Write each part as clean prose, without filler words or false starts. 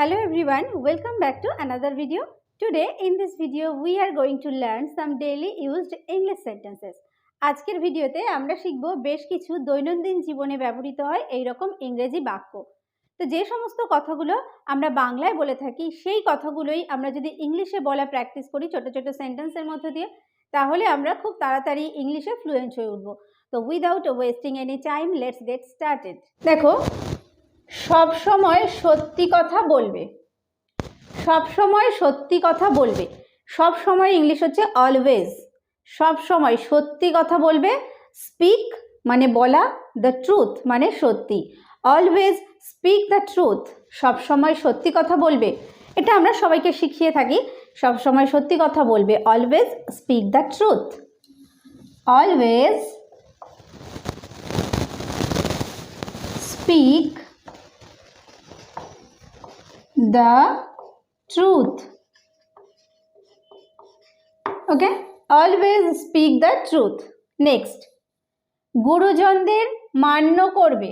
Hello everyone, welcome back to another video. Today in this video we are going to learn some daily used English sentences. আজকের ভিডিওতে আমরা শিখব বেশ কিছু দৈনন্দিন জীবনে ব্যবহৃত হয় এই রকম ইংরেজি বাক্য। তো যে সমস্ত কথাগুলো আমরা বাংলায় বলে থাকি সেই কথাগুলোই আমরা যদি ইংলিশে বলা প্র্যাকটিস করি ছোট ছোট সেন্টেন্সের মধ্য দিয়ে, তাহলে আমরা খুব তাড়াতাড়ি ইংলিশে ফ্লুয়েন্ট হয়ে উঠব। তো without wasting any time let's get started. দেখো, সব সময় সত্যি কথা বলবে। সব সময় সত্যি কথা বলবে, সব সময় ইংলিশ হচ্ছে অলওয়েজ। সব সময় সত্যি কথা বলবে। স্পিক মানে বলা, দ্য ট্রুথ মানে সত্যি। অলওয়েজ স্পিক দ্য ট্রুথ, সব সময় সত্যি কথা বলবে। এটা আমরা সবাইকে শিখিয়ে থাকি, সব সময় সত্যি কথা বলবে। Always speak the truth. Always speak the truth. Okay, always speak the truth. Next, গুরুজনদের মান্য করবে।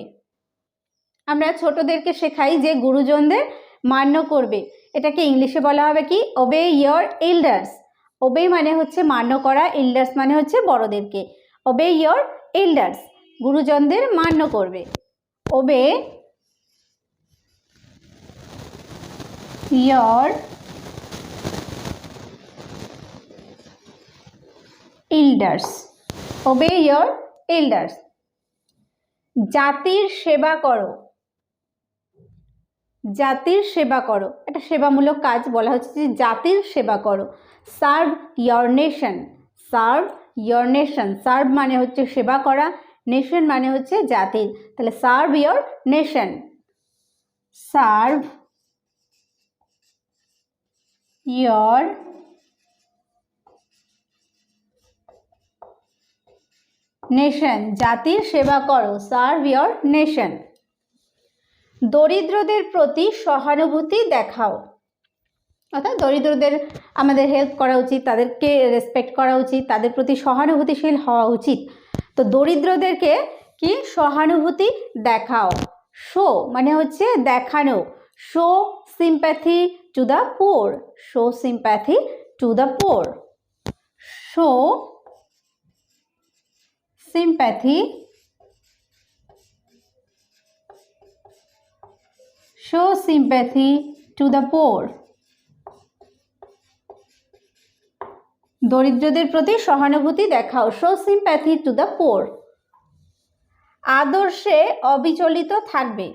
আমরা ছোটদেরকে শেখাই যে গুরুজনদের মান্য করবে। এটাকে ইংলিশে বলা হবে কি? Obey your elders. ওবে মানে হচ্ছে মান্য করা, এল্ডার্স মানে হচ্ছে বড়দেরকে। ওবে ইয়োর এল্ডার্স, গুরুজনদের মান্য করবে। ওবে your elders. Obey your elders. জাতির সেবা করো। জাতির সেবা করো, এটা সেবামূলক কাজ, বলা হচ্ছে যে জাতির সেবা করো। Serve your nation. Serve your nation, serve মানে হচ্ছে সেবা করা, নেশন মানে হচ্ছে জাতির। তাহলে serve your nation. Serve your nation, জাতির সেবা করো। Serve your nation. দরিদ্রদের প্রতি সহানুভূতি দেখাও। অর্থাৎ দরিদ্রদের আমাদের হেল্প করা উচিত, তাদেরকে রেসপেক্ট করা উচিত, তাদের প্রতি সহানুভূতিশীল হওয়া উচিত। তো দরিদ্রদেরকে কি সহানুভূতি দেখাও। শো মানে হচ্ছে দেখানো। Show sympathy to the poor. Show sympathy to the poor. Show sympathy, show sympathy to the poor. দরিদ্রদের প্রতি সহানুভূতি দেখাও। show sympathy to the poor. আদর্শে অবিচলিত থাকবে।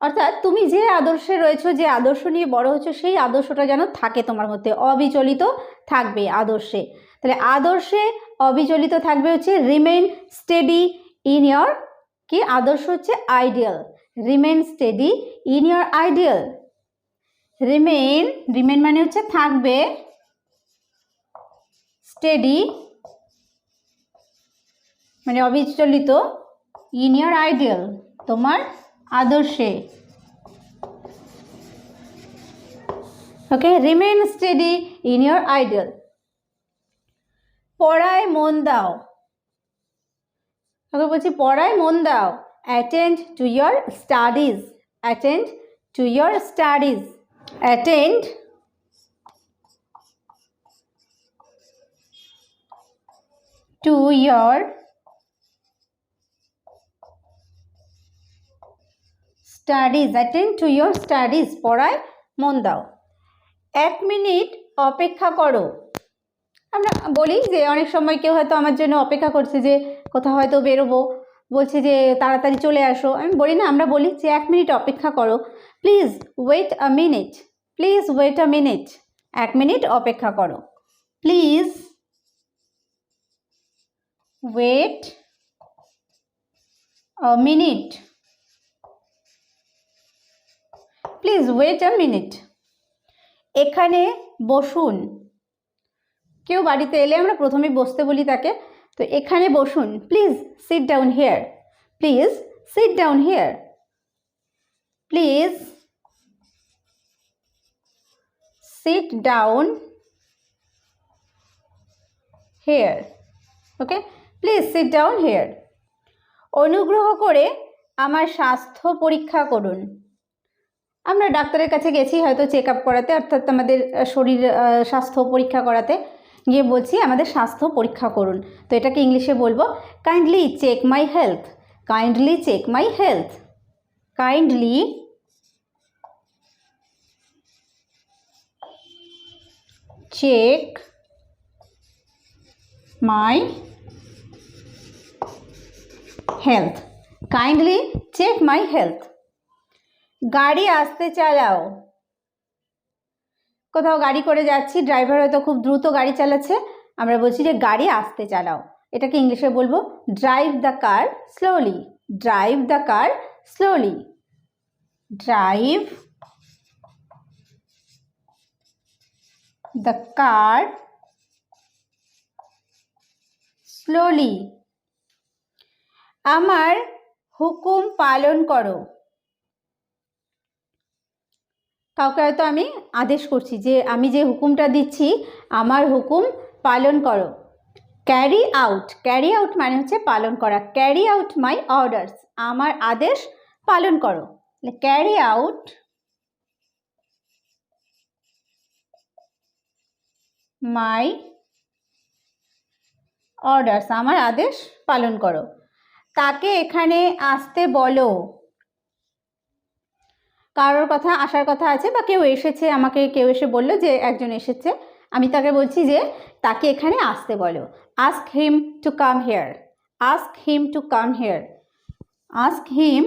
অর্থাৎ তুমি যে আদর্শে রয়েছো, যে আদর্শ নিয়ে বড় হচ্ছো, সেই আদর্শটা যেন থাকে তোমার মধ্যে, অবিচলিত থাকবে আদর্শে। তাহলে আদর্শে অবিচলিত থাকবে হচ্ছে রিমেইন স্টেডি ইন ইয়োর, কি আদর্শ হচ্ছে ideal. Remain steady in your ideal. Remain, remain মানে হচ্ছে থাকবে, স্টেডি মানে অবিচলিত, ইন ইয়োর আইডিয়াল তোমার আদর্শে। Okay, remain steady in your ideal. পড়ায় মন দাও। ওকে বলছি পড়ায় মন দাও। Attend to your studies. Attend to your studies. Attend to your studies. Attend to your studies, পড়ায় মন দাও। 1 মিনিট অপেক্ষা করো। আমরা বলি যে অনেক সময় কেউ হয়তো আমার জন্য অপেক্ষা করছে, যে কোথাও হয়তো বেরোবো, বলছে যে তাড়াতাড়ি চলে আসো। আমি বলি না, আমরা বলি যে 1 মিনিট অপেক্ষা করো। Please wait a minute. Please wait a minute. 1 minute অপেক্ষা করো। Please wait a minute. Please wait a minute. এখানে বসুন। কেউ বাড়িতে এলে আমরা প্রথমে বসতে বলি তাকে, তো এখানে বসুন। Please sit down here. Please sit down here. Please sit down here. Okay, please sit down here. অনুগ্রহ করে আমার স্বাস্থ্য পরীক্ষা করুন। আমরা ডাক্তারের কাছে গেছি হয়তো চেক আপ করাতে, অর্থাৎ আমাদের শরীর স্বাস্থ্য পরীক্ষা করাতে, গিয়ে বলছি আমাদের স্বাস্থ্য পরীক্ষা করুন। তো এটাকে ইংলিশে বলবো kindly check my health, kindly check my health, kindly check my health, kindly check my health. গাড়ি আস্তে চালাও, কোথাও গাড়ি করে যাচ্ছি, ড্রাইভার হয়তো খুব দ্রুত গাড়ি চালাচ্ছে, আমরা বলছি যে গাড়ি আস্তে চালাও। এটাকে ইংলিশে বলবো drive the car slowly, drive the car slowly, drive the car slowly. আমার হুকুম পালন করো, কাউকে হয়তো আমি আদেশ করছি যে আমি যে হুকুমটা দিচ্ছি আমার হুকুম পালন করো। ক্যারি আউট, ক্যারি আউট মানে হচ্ছে পালন করা, ক্যারি আউট মাই অর্ডার্স, আমার আদেশ পালন করো। ক্যারি আউট মাই অর্ডার্স, আমার আদেশ পালন করো। তাকে এখানে আসতে বলো, কারোর কথা আসার কথা আছে বা কেউ এসেছে, আমাকে কেউ এসে বলল যে একজন এসেছে, আমি তাকে বলছি যে তাকে এখানে আসতে বলো। Ask him to come here, ask him to come here, ask him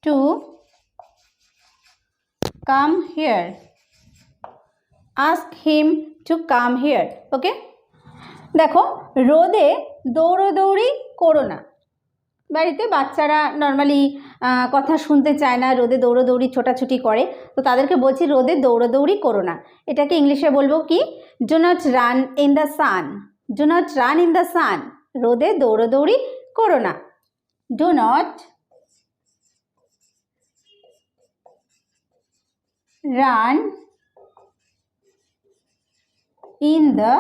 to come here, ask him to come here. Okay, দেখো রোদে দৌড়োদৌড়ি করো না। বাড়িতে বাচ্চারা নর্মালি কথা শুনতে চায় না, রোদে দৌড়োদৌড়ি ছোটাছুটি করে, তো তাদেরকে বলছি রোদে দৌড়োদৌড়ি করো না। এটাকে ইংলিশে বলবো কি, do not run in the San, do not run in the সান, রোদে দৌড়োদৌড়ি করো না। Do not run in the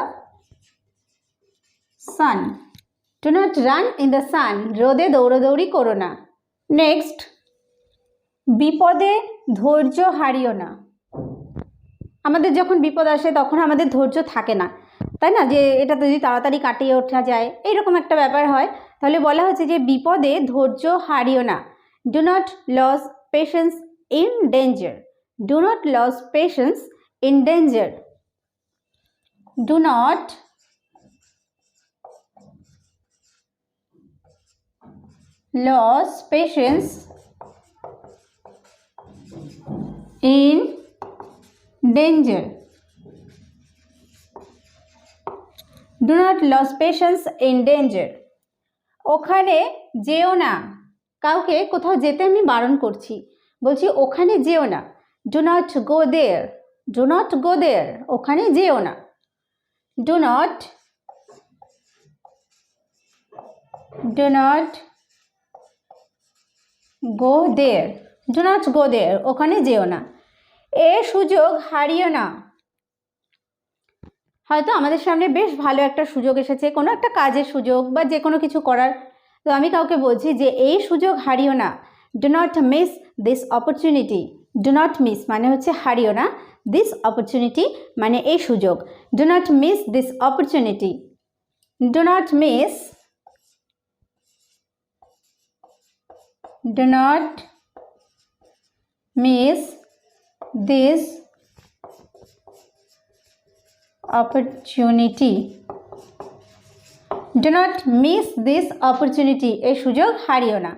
San, do not run in the সান, রোদে দৌড়োদৌড়ি করো না। নেক্সট, বিপদে ধৈর্য হারিও না। আমাদের যখন বিপদ আসে তখন আমাদের ধৈর্য থাকে না, তাই না, যে এটা যদি তাড়াতাড়ি কাটিয়ে ওঠা যায়, এইরকম একটা ব্যাপার হয়। তাহলে বলা হচ্ছে যে বিপদে ধৈর্য হারিও না। Do not lose patience in danger, do not lose patience in danger, do not lose patience in danger, do not lose patience in danger. ওখানে যেও না, কাউকে কোথাও যেতে আমি বারণ করছি, বলছি ওখানে যেও না। Do not go there, do not go there, ওখানে যেও না। Do not go there, do not go there, ওখানে যেও না। এ সুযোগ হারিও না। হয়তো আমাদের সামনে বেশ ভালো একটা সুযোগ এসেছে, কোনো একটা কাজের সুযোগ বা যে কোনো কিছু করার, তো আমি কাউকে বলছি যে এই সুযোগ হারিও না। Do not miss this opportunity, do not miss মানে হচ্ছে হারিও না, দিস অপরচুনিটি মানে এই সুযোগ। Do not miss this opportunity, do not miss, do not miss this opportunity, do not miss this opportunity, এই সুযোগ হারিও না।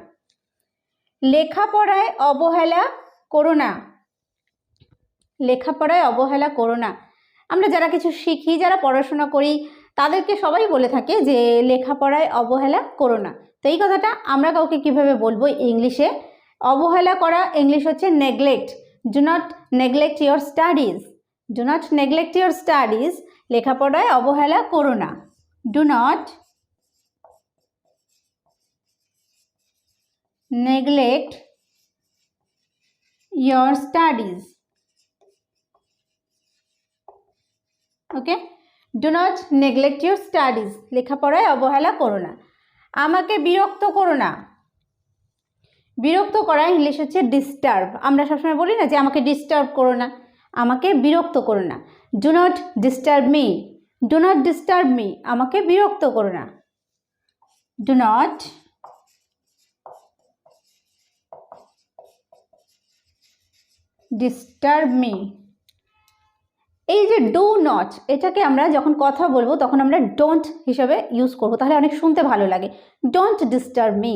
লেখাপড়ায় অবহেলা করো না, লেখাপড়ায় অবহেলা করো না। আমরা যারা কিছু শিখি, যারা পড়াশোনা করি, তাদেরকে সবাই বলে থাকে যে লেখাপড়ায় অবহেলা করো না। তো এই কথাটা আমরা কাউকে কিভাবে বলবো ইংলিশে? অবহেলা করা ইংলিশ হচ্ছে neglect. Do not neglect your studies, do not neglect your studies, লেখাপড়ায় অবহেলা করো না। Do not neglect your studies, okay, do not neglect your studies, লেখাপড়ায় অবহেলা করো না। আমাকে বিরক্ত করো না। বিরক্ত করা ইংলিশ হচ্ছে ডিস্টার্ব। আমরা সবসময় বলি না যে আমাকে ডিস্টার্ব করো না, আমাকে বিরক্ত করো না। Do not disturb me, do not disturb me, আমাকে বিরক্ত করো না। Do not disturb me. এই যে ডু নট, এটাকে আমরা যখন কথা বলবো তখন আমরা ডোন্ট হিসাবে ইউজ করবো, তাহলে অনেক শুনতে ভালো লাগে। ডোন্ট ডিস্টার্ব মি,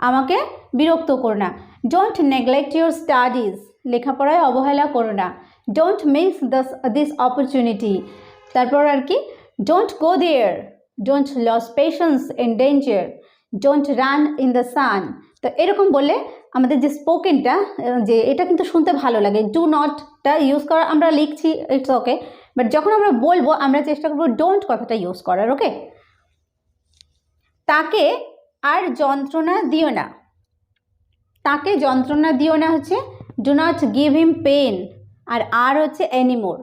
আমাকে বিরক্ত করো না। ডোন্ট নেগলেক্ট ইউর স্টাডিজ, লেখাপড়ায় অবহেলা করো না। Don't miss this opportunity. তারপর আর কি, don't go there, don't lose patience in danger, don't run in the sun. তো এরকম বললে আমাদের যে স্পোকেনটা, যে এটা কিন্তু শুনতে ভালো লাগে। ডু নটটা ইউজ করা আমরা লিখছি, ইটস ওকে, বাট যখন আমরা বলবো আমরা চেষ্টা করবো ডোন্ট কথাটা ইউজ করার। ওকে, তাকে আর যন্ত্রণা দিও না। তাকে যন্ত্রণা দিও না হচ্ছে do not give him pain, আর হচ্ছে anymore.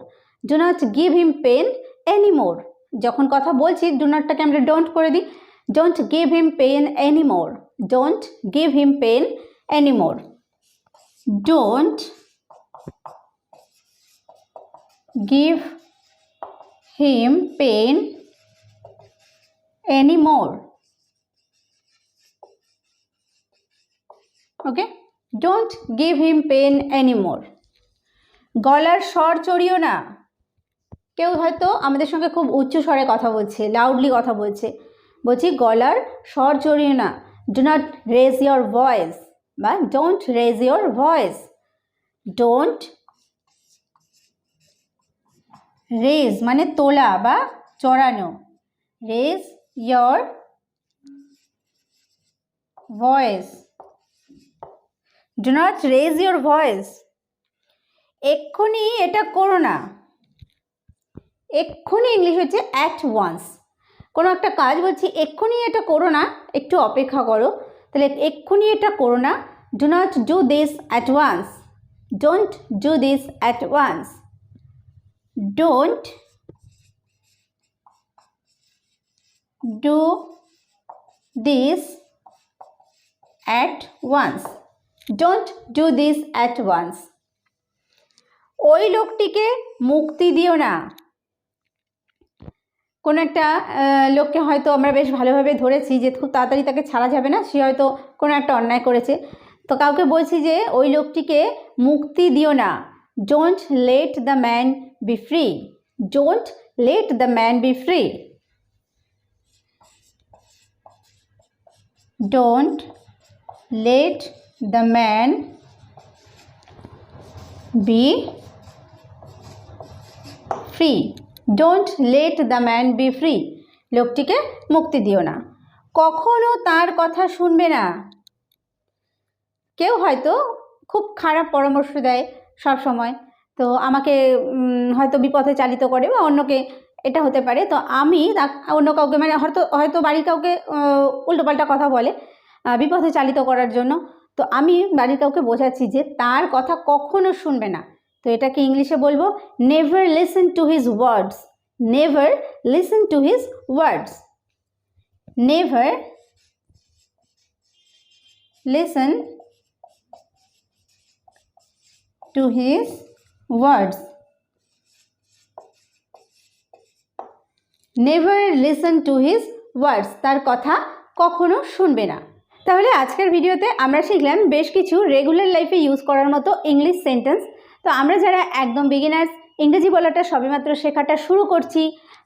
Do not give him pain anymore. যখন কথা বলছি ডু নটটাকে আমরা ডোন্ট করে দিই। Don't give him pain anymore, don't give him pain anymore. Don't give him pain anymore. Okay, don't give him pain anymore. গলার স্বর চড়িও না। কেউ হয়তো আমাদের সঙ্গে খুব উচ্চ স্বরে কথা বলছে, লাউডলি কথা বলছে, বলছি গলার স্বর চড়িও না। Do not raise your voice, বা don't raise your voice. Don't raise মানে তোলা বা চড়ানো। Raise your voice, do not raise your voice. এক্ষুনি এটা করো না। এক্ষুনি ইংলিশ হচ্ছে অ্যাট ওয়ান্স। কোনো একটা কাজ বলছি এক্ষুনি এটা করো না, একটু অপেক্ষা করো, তাহলে এক্ষুনি এটা করো না। Do not do this at once, don't do this at once. Don't do this at once, don't do this at once. ওই লোকটিকে মুক্তি দিও না। কোনো একটা লোককে হয়তো আমরা বেশ ভালোভাবে ধরেছি যে খুব তাড়াতাড়ি তাকে ছাড়া যাবে না, সে হয়তো কোনো একটা অন্যায় করেছে, তো কাউকে বলছি যে ওই লোকটিকে মুক্তি দিও না। Don't let the man be free, don't let the man be free. Don't let the man be free, don't let the man be free. লোকটিকে মুক্তি দিও না। কখনো তার কথা শুনবে না। কেউ হয়তো খুব খারাপ পরামর্শ দেয় সব সময়, তো আমাকে হয়তো বিপথে চালিত করে বা অন্যকে, এটা হতে পারে। তো আমি অন্য কাউকে মানে হয়তো বাড়ির কাউকে উল্টোপাল্টা কথা বলে বিপথে চালিত করার জন্য, তো আমি বাড়ির কাউকে বোঝাচ্ছি যে তার কথা কখনো শুনবে না। তো এটাকে ইংলিশে বলবো never listen to his words, never listen to his words, never listen to his words, never listen to his words, তার কথা কখনো শুনবে না। তাহলে আজকের ভিডিওতে আমরা শিখলাম বেশ কিছু রেগুলার লাইফে ইউজ করার মতো ইংলিশ সেন্টেন্স। তো আমরা যারা একদম বিগিনার্স, ইংরেজি বলাটা সবেমাত্র শেখাটা শুরু করছি,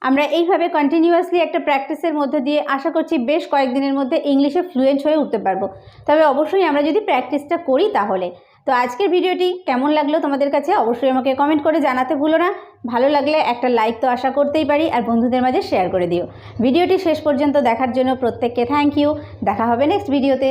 আমরা এইভাবে কন্টিনিউয়াসলি একটা প্র্যাকটিসের মধ্যে দিয়ে আশা করছি বেশ কয়েকদিনের মধ্যে ইংলিশে ফ্লুয়েন্ট হয়ে উঠতে পারবো। তবে অবশ্যই আমরা যদি প্র্যাকটিসটা করি তাহলে। তো আজকের ভিডিওটি কেমন লাগলো তোমাদের কাছে অবশ্যই আমাকে কমেন্ট করে জানাতে ভুলো না। ভালো লাগলে একটা লাইক তো আশা করতেই পারি, আর বন্ধুদের মাঝে শেয়ার করে দিও। ভিডিওটি শেষ পর্যন্ত দেখার জন্য প্রত্যেককে থ্যাংক ইউ। দেখা হবে নেক্সট ভিডিওতে।